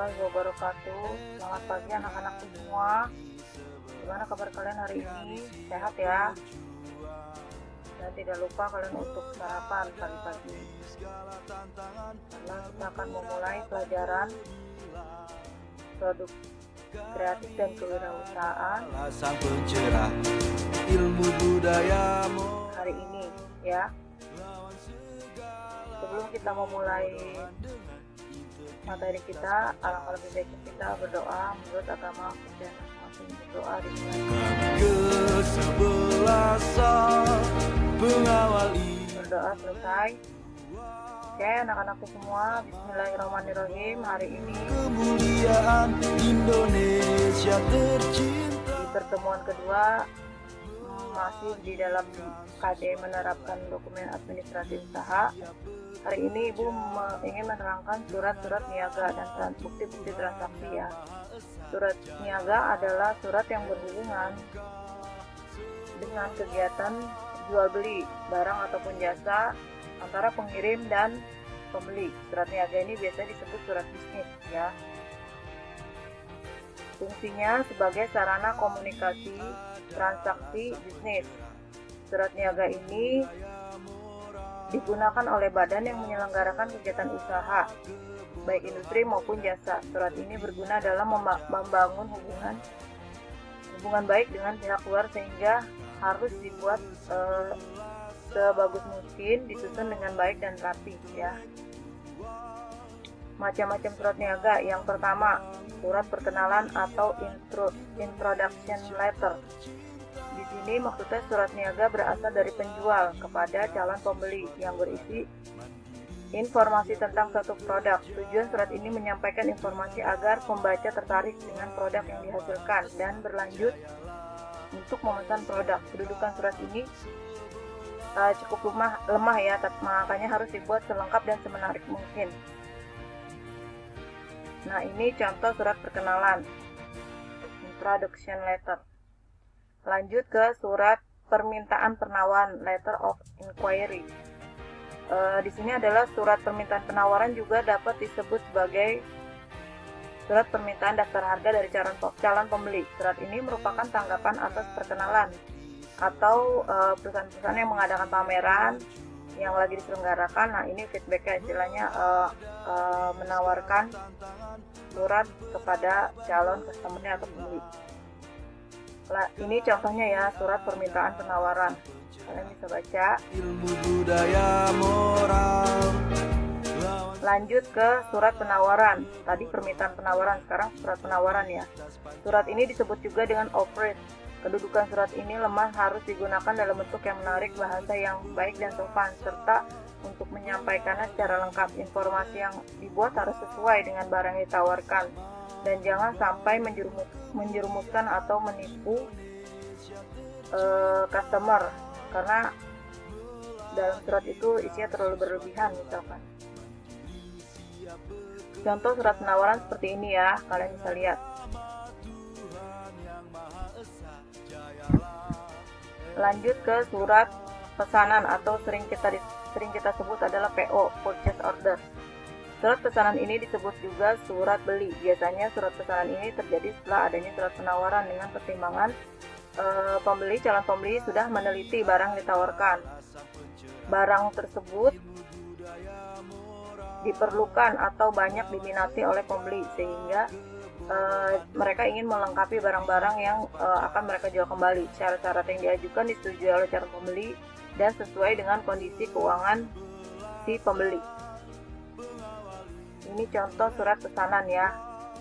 warahmatullahi wabarakatuh. Selamat pagi anak-anak semua. Gimana kabar kalian hari ini? Sehat ya? Dan tidak lupa kalian untuk sarapan pagi-pagi. Karena kita akan memulai pelajaran produk kreatif dan kewirausahaan Sang pencerah ilmu budaya hari ini ya. Sebelum kita memulai materi kita, alangkah lebih baik kita berdoa menurut agama dan masing berdoa dimulai. Kesebelasan mengawali Berdoa selesai. Oke anak-anakku semua, bismillahirrahmanirrahim. Hari ini kemuliaan Indonesia tercinta. di pertemuan kedua masih di dalam KD menerapkan dokumen administrasi usaha. Hari ini Ibu ingin menerangkan surat-surat niaga dan bukti-bukti transaksi ya. Surat niaga adalah surat yang berhubungan dengan kegiatan jual beli barang ataupun jasa antara pengirim dan pembeli. Surat niaga ini biasanya disebut surat bisnis ya. Fungsinya sebagai sarana komunikasi transaksi bisnis. Surat niaga ini digunakan oleh badan yang menyelenggarakan kegiatan usaha, baik industri maupun jasa. Surat ini berguna dalam membangun hubungan baik dengan pihak luar, sehingga harus dibuat sebagus mungkin, disusun dengan baik dan rapi ya. Macam-macam surat niaga. Yang pertama, surat perkenalan atau introduction letter. Di sini maksudnya surat niaga berasal dari penjual kepada calon pembeli yang berisi informasi tentang suatu produk. Tujuan surat ini menyampaikan informasi agar pembaca tertarik dengan produk yang dihasilkan dan berlanjut untuk memesan produk. Kedudukan surat ini cukup lemah ya, makanya harus dibuat selengkap dan semenarik mungkin. Nah, ini contoh surat perkenalan, introduction letter. Lanjut ke surat permintaan penawaran, letter of inquiry. Di sini adalah surat permintaan penawaran, juga dapat disebut sebagai surat permintaan daftar harga dari calon pembeli. Surat ini merupakan tanggapan atas perkenalan atau perusahaan-perusahaan yang mengadakan pameran yang lagi diselenggarakan. Nah, ini feedbacknya, istilahnya menawarkan surat kepada calon customer-nya atau pembeli. Ini contohnya ya, surat permintaan penawaran. Kalian bisa baca. Ilmu budaya moral. Lanjut ke surat penawaran. Tadi permintaan penawaran, sekarang surat penawaran ya. Surat ini disebut juga dengan offer. Kedudukan surat ini lemah, harus digunakan dalam bentuk yang menarik, bahasa yang baik dan sopan, serta untuk menyampaikannya secara lengkap. Informasi yang dibuat harus sesuai dengan barang yang ditawarkan dan jangan sampai menjerumuskan atau menipu customer, karena dalam surat itu isinya terlalu berlebihan misalkan. Contoh surat penawaran seperti ini ya, kalian bisa lihat. Lanjut ke surat pesanan atau sering kita sebut adalah PO, purchase order. Surat pesanan ini disebut juga surat beli. Biasanya surat pesanan ini terjadi setelah adanya surat penawaran dengan pertimbangan calon pembeli sudah meneliti barang ditawarkan. Barang tersebut diperlukan atau banyak diminati oleh pembeli, sehingga mereka ingin melengkapi barang-barang yang akan mereka jual kembali. Syarat-syarat yang diajukan disetujui oleh calon pembeli dan sesuai dengan kondisi keuangan si pembeli. Ini contoh surat pesanan ya,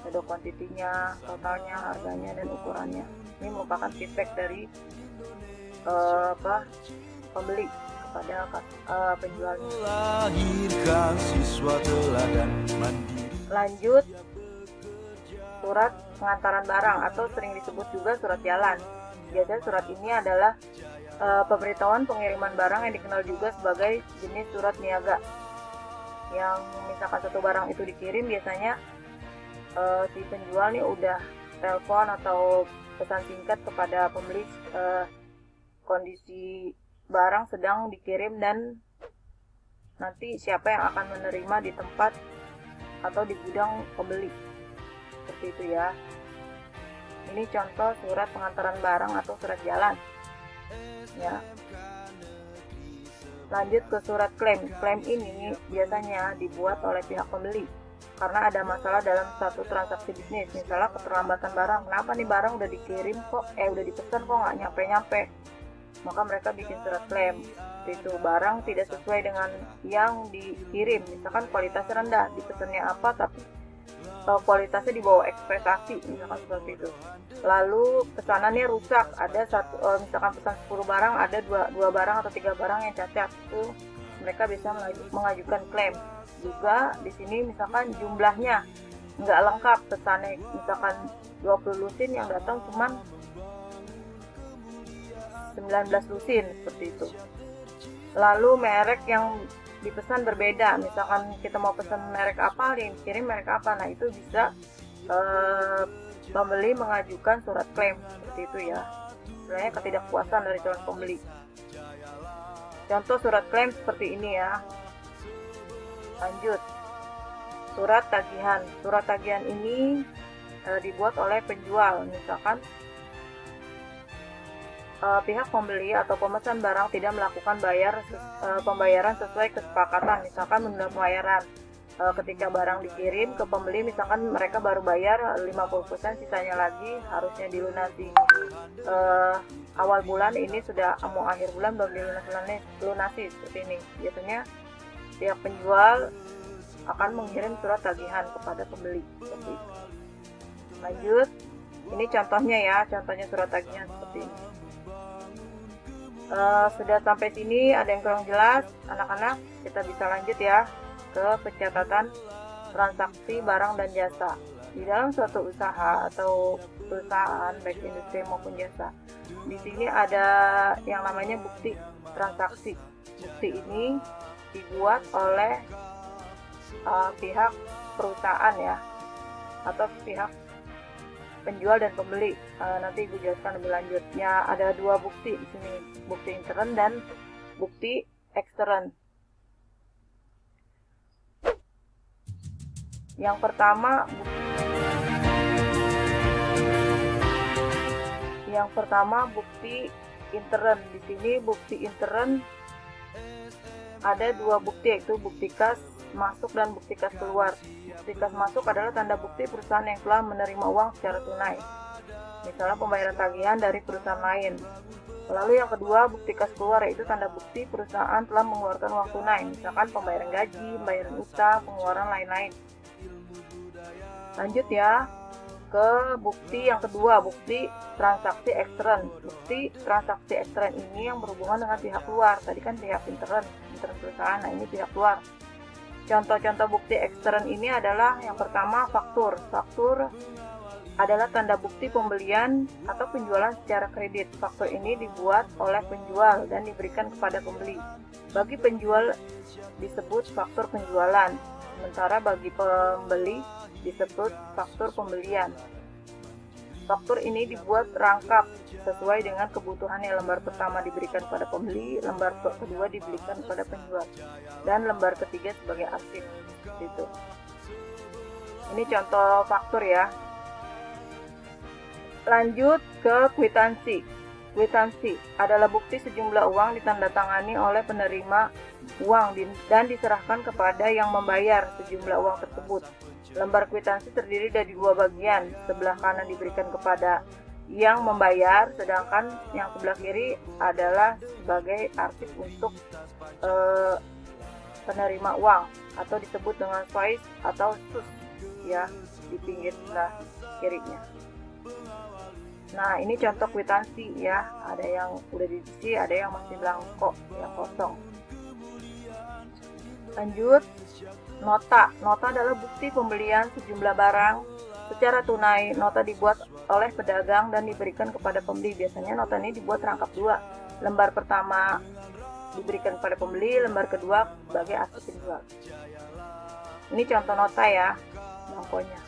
ada kuantitinya, totalnya, harganya, dan ukurannya. Ini merupakan feedback dari pembeli kepada penjualnya. Lanjut, surat pengantaran barang atau sering disebut juga surat jalan. Biasanya surat ini adalah pemberitahuan pengiriman barang yang dikenal juga sebagai jenis surat niaga. Yang misalkan satu barang itu dikirim, biasanya si penjual nih udah telepon atau pesan singkat kepada pembeli kondisi barang sedang dikirim dan nanti siapa yang akan menerima di tempat atau di gudang pembeli. seperti itu ya. Ini contoh surat pengantaran barang atau surat jalan ya. Lanjut ke surat klaim. Klaim ini biasanya dibuat oleh pihak pembeli karena ada masalah dalam satu transaksi bisnis, misalnya keterlambatan barang. Kenapa nih barang udah dikirim kok, udah dipesan kok nggak nyampe-nyampe? Maka mereka bikin surat klaim. Itu barang tidak sesuai dengan yang dikirim, misalkan kualitasnya rendah, dipesannya apa tapi kualitasnya di bawah ekspektasi, misalkan seperti itu. Lalu pesanannya rusak, ada misalkan pesan 10 barang, ada dua barang atau 3 barang yang cacat, itu mereka bisa mengajukan klaim. Juga di sini misalkan jumlahnya nggak lengkap, pesannya misalkan 20 lusin yang datang cuman 19 lusin, seperti itu. Lalu merek yang dipesan berbeda, misalkan kita mau pesan merek apa, yang kirim merek apa, nah itu bisa pembeli mengajukan surat klaim, seperti itu ya. Sebenarnya ketidakpuasan dari calon pembeli. Contoh surat klaim seperti ini ya. Lanjut, surat tagihan. Surat tagihan ini dibuat oleh penjual, misalkan pihak pembeli atau pemesan barang tidak melakukan pembayaran sesuai kesepakatan, misalkan menunda pembayaran. Ketika barang dikirim ke pembeli, misalkan mereka baru bayar 50%, sisanya lagi harusnya dilunasi awal bulan, ini sudah mau akhir bulan belum dilunasi, seperti ini. Biasanya pihak penjual akan mengirim surat tagihan kepada pembeli, seperti itu. Lanjut, ini contohnya ya, contohnya surat tagihan seperti ini. Sudah sampai sini ada yang kurang jelas anak-anak, kita bisa lanjut ya ke pencatatan transaksi barang dan jasa. Di dalam suatu usaha atau perusahaan baik industri maupun jasa, di sini ada yang namanya bukti transaksi. Bukti ini dibuat oleh pihak perusahaan ya, atau pihak penjual dan pembeli. Nanti Ibu jelaskan lebih lanjut. Ya, ada 2 bukti di sini, bukti intern dan bukti ekstern. Yang pertama bukti intern. Di sini bukti intern ada 2 bukti, yaitu bukti kas masuk dan bukti kas keluar. Bukti kas masuk adalah tanda bukti perusahaan yang telah menerima uang secara tunai, misalnya pembayaran tagihan dari perusahaan lain. Lalu yang kedua, bukti kas keluar, yaitu tanda bukti perusahaan telah mengeluarkan uang tunai, misalkan pembayaran gaji, pembayaran utang, pengeluaran lain-lain. Lanjut ya ke bukti yang kedua, bukti transaksi ekstern. Bukti transaksi ekstern ini yang berhubungan dengan pihak luar. Tadi kan pihak intern perusahaan, nah ini pihak luar. Contoh-contoh bukti ekstern ini adalah yang pertama faktur. Faktur adalah tanda bukti pembelian atau penjualan secara kredit. Faktur ini dibuat oleh penjual dan diberikan kepada pembeli. Bagi penjual disebut faktur penjualan, sementara bagi pembeli disebut faktur pembelian. Faktur ini dibuat rangkap sesuai dengan kebutuhannya. Lembar pertama diberikan pada pembeli, lembar kedua diberikan pada penjual, dan lembar ketiga sebagai arsip. Gitu. Ini contoh faktur ya. Lanjut ke kwitansi. Kwitansi adalah bukti sejumlah uang ditandatangani oleh penerima uang dan diserahkan kepada yang membayar sejumlah uang tersebut. Lembar kwitansi terdiri dari 2 bagian. Sebelah kanan diberikan kepada yang membayar, sedangkan yang sebelah kiri adalah sebagai arsip untuk penerima uang, atau disebut dengan suis atau sus ya, di pinggir sebelah kirinya. Nah, ini contoh kwitansi ya, ada yang udah diisi, ada yang masih blanko, yang kosong. Lanjut, nota. Nota adalah bukti pembelian sejumlah barang secara tunai. Nota dibuat oleh pedagang dan diberikan kepada pembeli. Biasanya nota ini dibuat rangkap 2. Lembar pertama diberikan kepada pembeli, lembar kedua sebagai arsip penjual. Ini contoh nota ya, blankonya.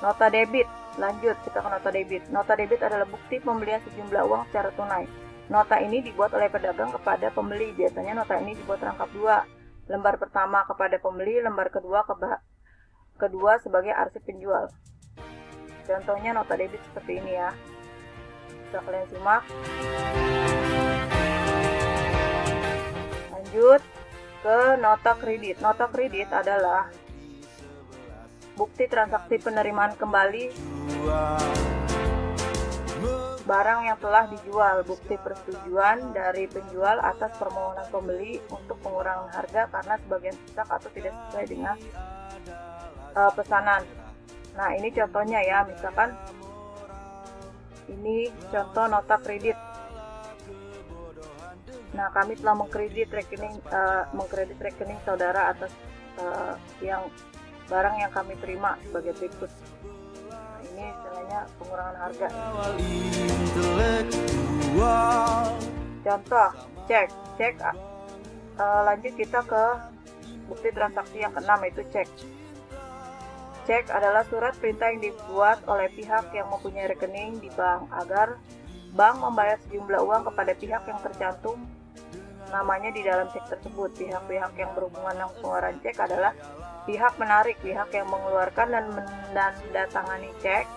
Nota debit. Lanjut, kita ke nota debit. Nota debit adalah bukti pembelian sejumlah uang secara tunai. Nota ini dibuat oleh pedagang kepada pembeli. Biasanya nota ini dibuat rangkap 2. Lembar pertama kepada pembeli, lembar kedua kedua sebagai arsip penjual. Contohnya nota debit seperti ini ya. Bisa kalian simak. Lanjut ke nota kredit. Nota kredit adalah bukti transaksi penerimaan kembali barang yang telah dijual, bukti persetujuan dari penjual atas permohonan pembeli untuk pengurangan harga karena sebagian rusak atau tidak sesuai dengan pesanan. Nah, ini contohnya ya, misalkan ini contoh nota kredit. Nah, kami telah mengkredit rekening saudara atas yang barang yang kami terima sebagai berikut. Nah, ini istilahnya pengurangan harga. Contoh, cek. Lanjut kita ke bukti transaksi yang keenam, yaitu cek. Cek adalah surat perintah yang dibuat oleh pihak yang mempunyai rekening di bank agar bank membayar sejumlah uang kepada pihak yang tercantum namanya di dalam cek tersebut. Pihak-pihak yang berhubungan dengan pengeluaran cek adalah pihak menarik, pihak yang mengeluarkan dan menandatangani cek.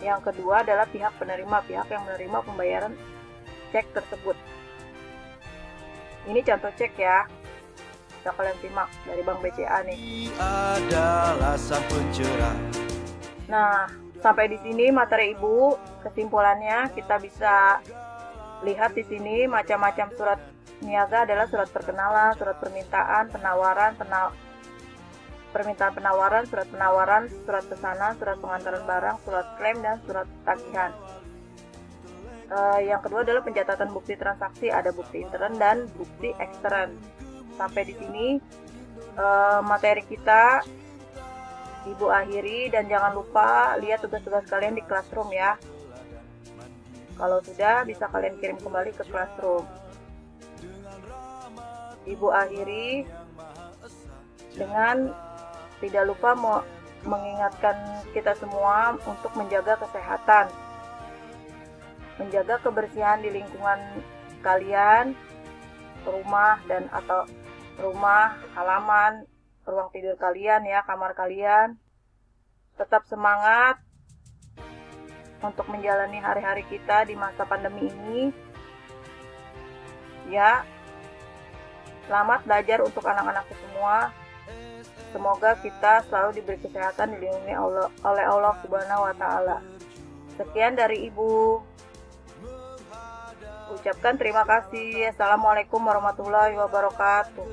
Yang kedua adalah pihak penerima, pihak yang menerima pembayaran cek tersebut. Ini contoh cek ya. Bisa kalian simak dari Bank BCA nih. Adalah sang pencerah. Nah, sampai di sini materi Ibu. Kesimpulannya kita bisa lihat di sini macam-macam surat niaga adalah surat perkenalan, surat permintaan, permintaan penawaran, surat penawaran, surat pesanan, surat pengantaran barang, surat klaim, dan surat tagihan. Yang kedua adalah pencatatan bukti transaksi, ada bukti intern dan bukti ekstern. Sampai di sini materi kita Ibu akhiri, dan jangan lupa lihat tugas-tugas kalian di Classroom ya. Kalau sudah, bisa kalian kirim kembali ke Classroom. Ibu akhiri dengan tidak lupa mengingatkan kita semua untuk menjaga kesehatan, menjaga kebersihan di lingkungan kalian, rumah dan atau rumah, halaman, ruang tidur kalian ya, kamar kalian. Tetap semangat untuk menjalani hari-hari kita di masa pandemi ini. Ya, selamat belajar untuk anak-anakku semua. Semoga kita selalu diberi kesehatan, dilindungi oleh Allah Subhanahu wa Ta'ala. Sekian dari Ibu. Ucapkan terima kasih. Assalamualaikum warahmatullahi wabarakatuh.